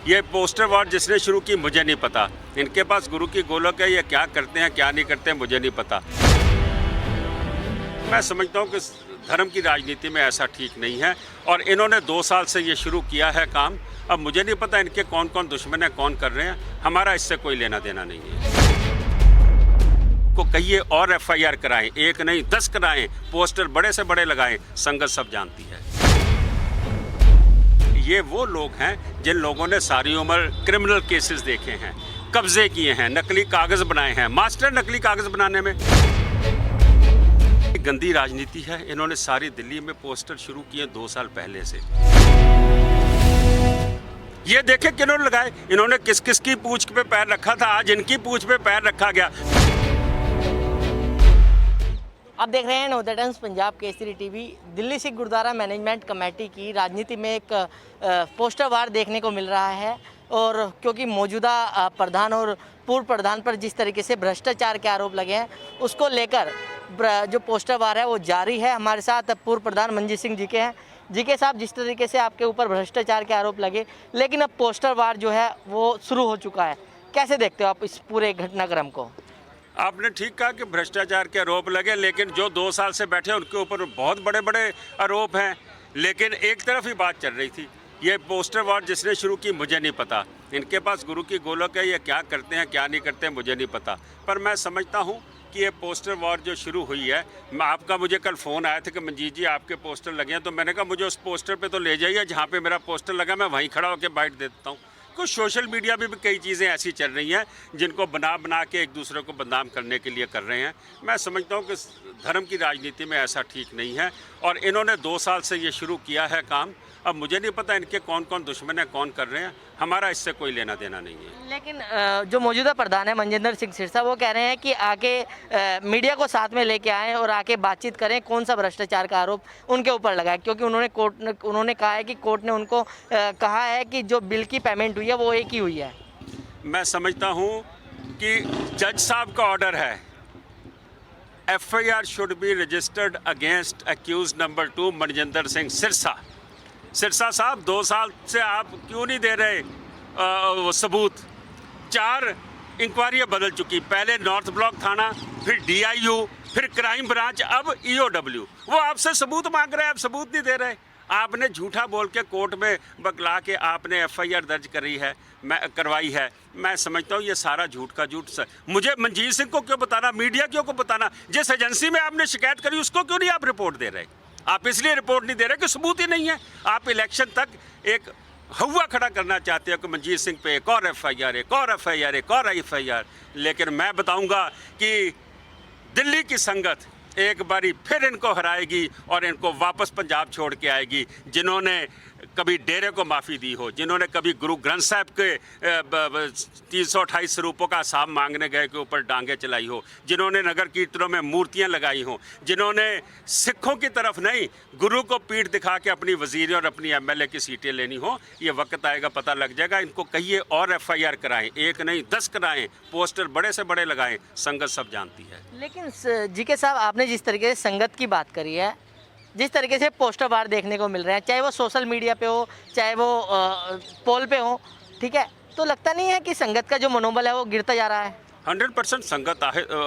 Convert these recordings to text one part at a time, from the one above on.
ये poster war जिसने शुरू की मुझे नहीं पता। इनके पास गुरु की गोलक है, ये क्या करते हैं क्या नहीं करते हैं मुझे नहीं पता। मैं समझता हूँ कि धर्म की राजनीति में ऐसा ठीक नहीं है और इन्होंने 2 साल से ये शुरू किया है काम। अब मुझे नहीं पता इनके कौन कौन दुश्मन है, कौन कर रहे हैं, हमारा इससे कोई लेना देना नहीं है। को कहिए और FIR कराएं, 1 नहीं 10 कराएं, पोस्टर बड़े से बड़े लगाएं, संगत सब जानती है। ये वो लोग हैं जिन लोगों ने सारी उम्र क्रिमिनल केसेस देखे हैं, कब्जे किए हैं, नकली कागज बनाए हैं, मास्टर नकली कागज बनाने में। गंदी राजनीति है। इन्होंने सारी दिल्ली में पोस्टर शुरू किए 2 साल पहले से। ये देखे किन्होंने लगाए, इन्होंने किस किस की पूंछ पे पैर रखा था, आज इनकी पूंछ पे पैर रखा गया। आप देख रहे हैं Navodaya times Punjab Kesari TV. Delhi Sikh Gurdwara management committee की राजनीति में एक पोस्टर वार देखने को मिल रहा है और क्योंकि मौजूदा प्रधान और पूर्व प्रधान पर जिस तरीके से भ्रष्टाचार के आरोप लगे हैं, उसको लेकर जो पोस्टर वार है वो जारी है। हमारे साथ पूर्व प्रधान मंजीत सिंह जी के हैं। जी के साहब, जिस तरीके से आपके ऊपर भ्रष्टाचार के आरोप लगे, लेकिन अब पोस्टर वार जो है वो शुरू हो चुका है, कैसे देखते हो आप इस पूरे घटनाक्रम को? आपने ठीक कहा कि भ्रष्टाचार के आरोप लगे, लेकिन जो 2 साल से बैठे उनके ऊपर बहुत बड़े बड़े आरोप हैं। लेकिन एक तरफ ही बात चल रही थी। ये पोस्टर वॉर जिसने शुरू की मुझे नहीं पता। इनके पास गुरु की गोलक है, ये क्या करते हैं क्या नहीं करते हैं मुझे नहीं पता। पर मैं समझता हूँ कि ये पोस्टर वॉर जो शुरू हुई है, आपका मुझे कल फ़ोन आया था कि मंजीत जी आपके पोस्टर लगे हैं, तो मैंने कहा मुझे उस पोस्टर पे तो ले जाइए जहाँ पे मेरा पोस्टर लगा, मैं वहीं खड़ा होकर बाइट दे देता हूँ। कुछ सोशल मीडिया में भी कई चीज़ें ऐसी चल रही हैं जिनको बना के एक दूसरे को बदनाम करने के लिए कर रहे हैं। मैं समझता हूँ कि धर्म की राजनीति में ऐसा ठीक नहीं है और इन्होंने 2 साल से ये शुरू किया है काम। अब मुझे नहीं पता इनके कौन कौन दुश्मन है, कौन कर रहे हैं, हमारा इससे कोई लेना देना नहीं है। लेकिन जो मौजूदा प्रधान है मनजिंदर सिंह सिरसा, वो कह रहे हैं कि आके मीडिया को साथ में लेके आएँ और आके बातचीत करें कौन सा भ्रष्टाचार का आरोप उनके ऊपर लगा है, क्योंकि उन्होंने कहा है कि कोर्ट ने उनको कहा है कि जो बिल की पेमेंट हुई है वो एक ही हुई है। मैं समझता हूँ कि जज साहब का ऑर्डर है, FIR should be registered against accused number 2 Manjinder Singh Sirsa. Sirsa sahab 2 साल से आप क्यों नहीं दे रहे वो सबूत? 4 इंक्वायरियाँ बदल चुकी, पहले नॉर्थ ब्लॉक थाना, फिर DIU, फिर क्राइम ब्रांच, अब EOW। वो आपसे सबूत मांग रहे हैं, आप सबूत नहीं दे रहे। आपने झूठा बोल के कोर्ट में बकला के आपने FIR दर्ज करवाई है। मैं समझता हूँ ये सारा झूठ का झूठ। मुझे मंजीत सिंह को क्यों बताना, मीडिया क्यों को बताना? जिस एजेंसी में आपने शिकायत करी उसको क्यों नहीं आप रिपोर्ट दे रहे? आप इसलिए रिपोर्ट नहीं दे रहे कि सबूत ही नहीं है। आप इलेक्शन तक एक हवा खड़ा करना चाहते हो कि मंजीत सिंह पे एक और FIR, एक और FIR, एक और FIR। लेकिन मैं बताऊंगा कि दिल्ली की संगत एक बारी फिर इनको हराएगी और इनको वापस पंजाब छोड़ के आएगी। जिन्होंने कभी डेरे को माफ़ी दी हो, जिन्होंने कभी गुरु ग्रंथ साहब के 328 स्वरूपों का हिसाब मांगने गए के ऊपर डांगे चलाई हो, जिन्होंने नगर कीर्तनों में मूर्तियां लगाई हों, जिन्होंने सिखों की तरफ नहीं गुरु को पीठ दिखा के अपनी वजीर और अपनी MLA की सीटें लेनी हो, ये वक्त आएगा पता लग जाएगा। इनको कहिए और FIR कराएं, 1 नहीं 10 कराएं, पोस्टर बड़े से बड़े लगाएं, संगत सब जानती है। लेकिन जी के साहब, आपने जिस तरीके से संगत की बात करी है, जिस तरीके से पोस्टर वार देखने को मिल रहे हैं, चाहे वो सोशल मीडिया पे हो, चाहे वो पोल पे हो, ठीक है, तो लगता नहीं है कि संगत का जो मनोबल है वो गिरता जा रहा है? 100% संगत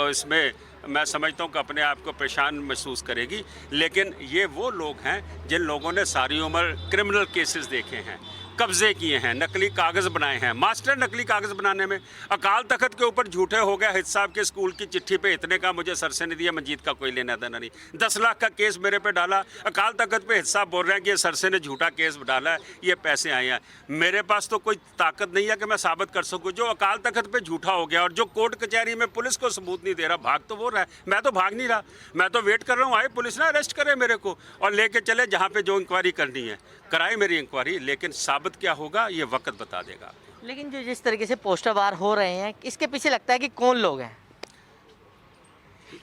इसमें मैं समझता हूँ कि अपने आप को परेशान महसूस करेगी। लेकिन ये वो लोग हैं जिन लोगों ने सारी उम्र क्रिमिनल केसेस देखे हैं, कब्जे किए हैं, नकली कागज़ बनाए हैं, मास्टर नकली कागज़ बनाने में। अकाल तख्त के ऊपर झूठे हो गए। हित साहब के स्कूल की चिट्ठी पे इतने का मुझे सर से नहीं दिया, मंजीत का कोई लेना देना नहीं। 10 लाख का केस मेरे पे डाला, अकाल तख्त पे हित साहब बोल रहे हैं कि ये सर से ने झूठा केस डाला है, ये पैसे आए हैं। मेरे पास तो कोई ताकत नहीं है कि मैं साबित कर सकूँ। जो अकाल तख्त पे झूठा हो गया और जो कोर्ट कचहरी में पुलिस को सबूत नहीं दे रहा, भाग तो वो रहा है, मैं तो भाग नहीं रहा। मैं तो वेट कर रहा हूँ आए पुलिस ना अरेस्ट करे मेरे को और लेके चले जहाँ पे जो इंक्वायरी करनी है, कराए मेरी इंक्वायरी। लेकिन साबित क्या होगा ये वक्त बता देगा। लेकिन जो जिस तरीके से पोस्टर वार हो रहे हैं, इसके पीछे लगता है कि कौन लोग हैं?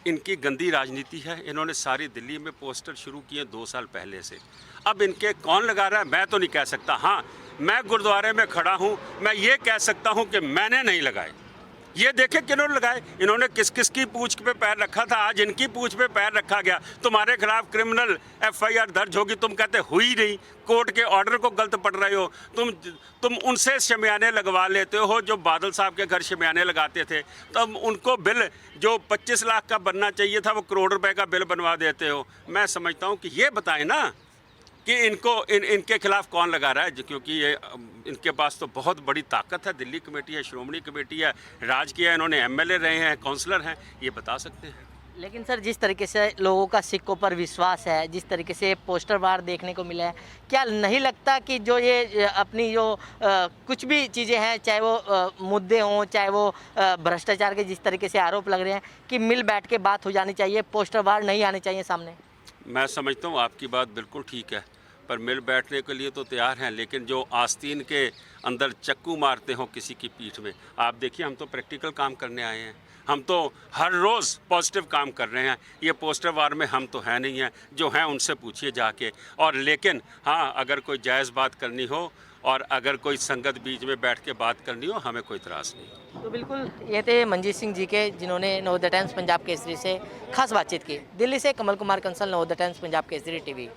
इनकी गंदी राजनीति है। इन्होंने सारी दिल्ली में पोस्टर शुरू किए 2 साल पहले से। अब इनके कौन लगा रहा है मैं तो नहीं कह सकता। हाँ, मैं गुरुद्वारे में खड़ा हूँ, मैं ये कह सकता हूँ कि मैंने नहीं लगाए। ये देखे किन्होंने लगाए, इन्होंने किस किस की पूंछ पे पैर रखा था, आज इनकी पूंछ पे पैर रखा गया। तुम्हारे खिलाफ क्रिमिनल एफआईआर दर्ज होगी, तुम कहते हुई नहीं, कोर्ट के ऑर्डर को गलत पढ़ रहे हो। तुम उनसे शमियाने लगवा लेते हो जो बादल साहब के घर शमियाने लगाते थे, तब उनको बिल जो 25 लाख का बनना चाहिए था वो करोड़ रुपए का बिल बनवा देते हो। मैं समझता हूँ कि ये बताएं ना कि इनके खिलाफ कौन लगा रहा है, क्योंकि ये इनके पास तो बहुत बड़ी ताकत है। दिल्ली कमेटी है, श्रोमणी कमेटी है, राज किया, इन्होंने एमएलए रहे हैं, काउंसलर हैं, ये बता सकते हैं। लेकिन सर जिस तरीके से लोगों का सिक्कों पर विश्वास है, जिस तरीके से पोस्टर वार देखने को मिला है, क्या नहीं लगता कि जो ये अपनी जो कुछ भी चीज़ें हैं, चाहे वो मुद्दे हों, चाहे वो भ्रष्टाचार के जिस तरीके से आरोप लग रहे हैं, कि मिल बैठ के बात हो जानी चाहिए, पोस्टर वार नहीं आने चाहिए सामने? मैं समझता हूँ आपकी बात बिल्कुल ठीक है, पर मिल बैठने के लिए तो तैयार हैं, लेकिन जो आस्तीन के अंदर चक्कू मारते हो किसी की पीठ में, आप देखिए हम तो प्रैक्टिकल काम करने आए हैं, हम तो हर रोज़ पॉजिटिव काम कर रहे हैं। ये पोस्टर वार में हम तो हैं नहीं हैं, जो हैं उनसे पूछिए जाके। और लेकिन हाँ, अगर कोई जायज़ बात करनी हो और अगर कोई संगत बीच में बैठ के बात करनी हो, हमें कोई इतराज़ नहीं। तो बिल्कुल ये थे मंजीत सिंह जी के, जिन्होंने नवोदय टाइम्स पंजाब केसरी से खास बातचीत की। दिल्ली से कमल कुमार कंसल, नवोदय टाइम्स पंजाब केसरी टीवी।